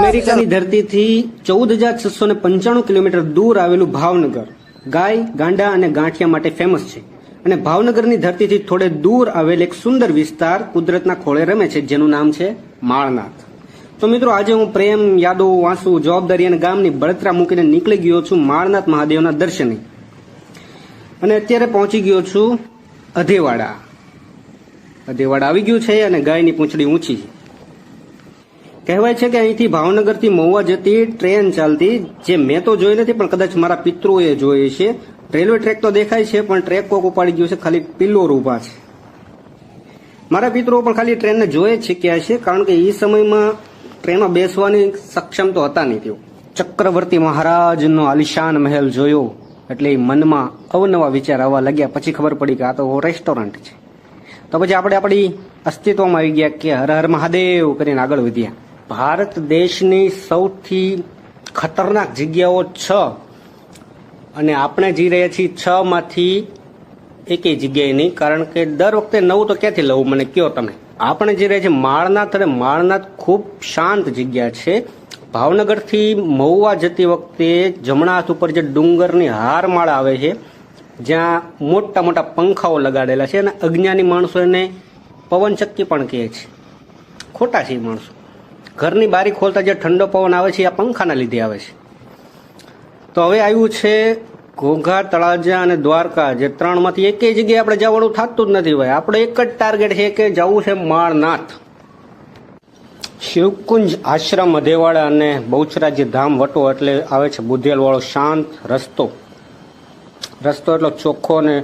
અમેરિકાની ધરતીથી 14,695 કિલોમીટર દૂર આવેલું ભાવનગર ગાય, ગાંડા અને ગાંઠિયા માટે ફેમસ છે. અને ભાવનગરની ધરતીથી થોડે દૂર આવેલ એક સુંદર વિસ્તાર કુદરતના ખોળે રમે છે, જેનું નામ છે માળનાથ. તો મિત્રો, આજે હું પ્રેમ, યાદો, વાંસુ, જવાબદારી અને ગામની બળતરા મૂકીને નીકળી ગયો છું માળનાથ મહાદેવના દર્શને. અને અત્યારે પહોંચી ગયો છું અધેવાડા. અધેવાડા આવી ગયું છે અને ગાયની પૂંછડી ઊંચી છે. કહેવાય છે કે અહીંથી ભાવનગરથી મહુવા જતી ટ્રેન ચાલતી, જે મેં તો જોઈ નથી, પણ કદાચ મારા પિતૃઓએ જોઈ છે. રેલવે ટ્રેક તો દેખાય છે, પણ ટ્રેક કોક ઉપાડી ગયું છે, ખાલી પિલ્લોર ઉભા છે. મારા પિતૃઓ પણ ખાલી ટ્રેનને જોઈ જ શીખ્યા છે, કારણ કે એ સમયમાં ટ્રેનમાં બેસવાની સક્ષમ તો હતા નહીં. તેઓ ચક્રવર્તી મહારાજનો આલિશાન મહેલ જોયો એટલે મનમાં અવનવા વિચાર આવવા લાગ્યા. પછી ખબર પડી કે આ તો રેસ્ટોરન્ટ છે. તો પછી આપણે આપણી અસ્તિત્વમાં આવી ગયા કે હર હર મહાદેવ કરીને આગળ વધ્યા. ભારત દેશની સૌથી ખતરનાક જગ્યાઓ 6, અને આપણે જઈ રહ્યા છીએ 6 માંથી એકેય જગ્યાએ નહીં, કારણ કે દર વખતે નવું તો ક્યાંથી લવું, મને કયો તમે. આપણે જઈ રહ્યા છીએ માળનાથ, અને માળનાથ ખૂબ શાંત જગ્યા છે. ભાવનગરથી મહુવા જતી વખતે જમણા હાથ ઉપર જે ડુંગરની હારમાળા આવે છે, જ્યાં મોટા મોટા પંખાઓ લગાડેલા છે, અને અજ્ઞાની માણસો એને પવનચક્કી પણ કહે છે. ખોટા છે એ માણસો. ઘરની બારી ખોલતા જે ઠંડો પવન આવે છે, આ પંખાના લીધે આવે છે. તો હવે આવ્યું છે ઘોઘા, તળાજા અને દ્વારકા, જે 3 માંથી એકેય જગ્યાએ આપણે જવાનું થતું જ નથી ભાઈ. આપણે એક જ ટાર્ગેટ છે કે જવું છે માળનાથ. શિવકુંજ આશ્રમ, અધેવાડા અને બહુચરાજી ધામ વટો એટલે આવે છે બુધેલ વાળો શાંત રસ્તો. રસ્તો એટલો ચોખ્ખો ને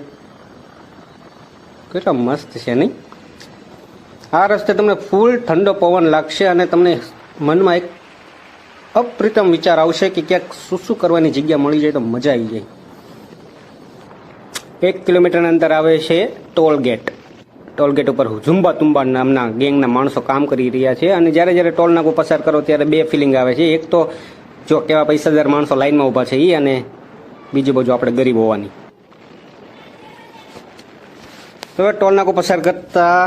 કેટલો મસ્ત છે નહીં? આ રસ્તે તમને ફૂલ ઠંડો પવન લાગશે અને તમને મનમાં એક અપ્રિતમ વિચાર આવશે કે ક્યાંક શું કરવાની જગ્યા મળી જાય તો મજા આવી જાય. 1 કિલોમીટરના અંતર આવે છે ટોલગેટ. ટોલગેટ ઉપર ઝુંબા તુંબા નામના ગેંગના માણસો કામ કરી રહ્યા છે. અને જ્યારે જ્યારે ટોલ નાકો પસાર કરો ત્યારે 2 ફિલિંગ આવે છે. એક તો જો કેવા પૈસાદાર માણસો લાઈનમાં ઊભા છે એ, અને બીજી બાજુ આપણે ગરીબ હોવાની. તો ટોલ નાકો પસાર કરતા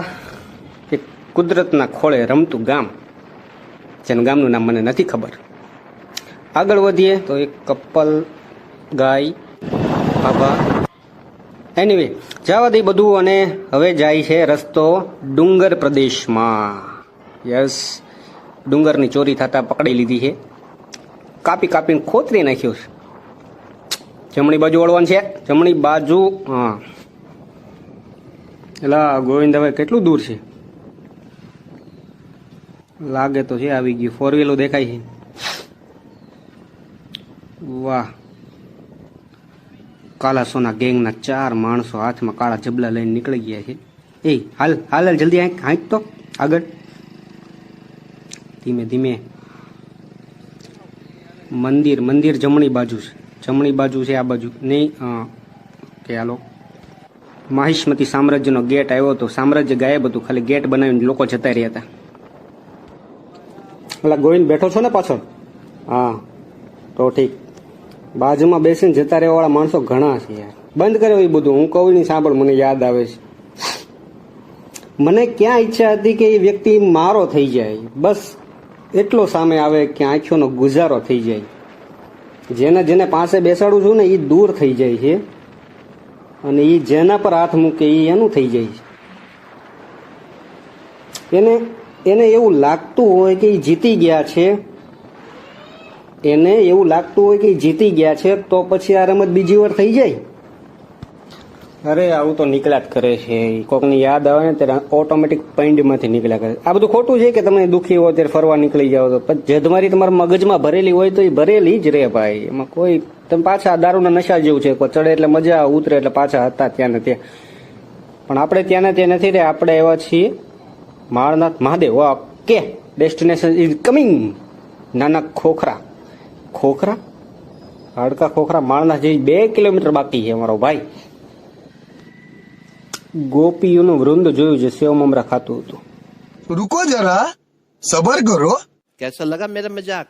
એક કુદરતના ખોળે રમતું ગામ, જેનું ગામનું નામ મને નથી ખબર. આગળ વધીએ તો એક કપલ, ગાય, બાબા, એનીવે જવા દઈ બધું. અને હવે જાય છે રસ્તો ડુંગર પ્રદેશમાં. યસ, ડુંગરની ચોરી થતા પકડી લીધી છે. કાપી કાપીને ખોતરી નાખ્યું છે. જમણી બાજુ વળવાનું છે, જમણી બાજુ. હા, એલા ગોવિંદ, હવે કેટલું દૂર છે? લાગે તો છે આવી ગયું. 4 વ્હીલો દેખાય છે. વાહ, કાલા સોના ગેંગના 4 માણસો હાથમાં કાળા જબલા લઈને નીકળી ગયા છે. એ હાલ હાલ જલ્દી હાંક તો આગળ. ધીમે ધીમે. મંદિર, મંદિર જમણી બાજુ છે. જમણી બાજુ છે, આ બાજુ નહીં. કે હાલો. માહિષ્મતી સામ્રાજ્યનો ગેટ આવ્યો હતો. સામ્રાજ્ય ગાયબ હતું, ખાલી ગેટ બનાવીને લોકો જતા રહ્યા હતા. એટલે ગોવિંદ બેઠો છો ને પાછળ? હા, તો ઠીક. બાજુમાં બેસીને જતા રહેવાવાળા માણસો ઘણા છે યાર. બંધ કર્યો એ બધું. હું કહું નહીં, સાંભળ, મને યાદ આવે છે. મને ક્યાં ઈચ્છા હતી કે એ વ્યક્તિ મારો થઈ જાય, બસ એટલો સામે આવે કે આંખોનો ગુજારો થઈ જાય. જેને જેને પાસે બેસાડું છું ને એ દૂર થઈ જાય છે, અને એ જેના પર હાથ મૂકે એ એનું થઈ જાય છે. એને એવું લાગતું હોય કે એ જીતી ગયા છે. એને એવું લાગતું હોય કે જીતી ગયા છે, તો પછી આ રમત બીજી વાર થઈ જાય. અરે આવું તો નીકળ્યા જ કરે છે. કોકની યાદ આવે ને ત્યારે ઓટોમેટિક પૈંડમાંથી નીકળ્યા કરે. આ બધું ખોટું છે કે તમે દુઃખી હો ત્યારે ફરવા નીકળી જાઓ તો પછી જેધમારી તમારા મગજમાં ભરેલી હોય તો એ ભરેલી જ રહે ભાઈ. એમાં કોઈ તમે પાછા દારૂના નશા જેવું છે. કોઈ ચડે એટલે મજા, ઉતરે એટલે પાછા હતા ત્યાં ને ત્યાં. પણ આપણે ત્યાં ને ત્યાં નથી રે. આપણે એવા છીએ Malnath Mahadev. Okay, destination is coming. Nana Khokhra, Khokhra, હાડકા ખોખરા, માળનાથ જેવી 2 કિલોમીટર બાકી છે મારો ભાઈ. ગોપીઓનું વૃંદ જોયું છે, સેવ મમરા ખાતું હતું. रुको जरा, सबर करो. कैसा लगा मेरा मजाक?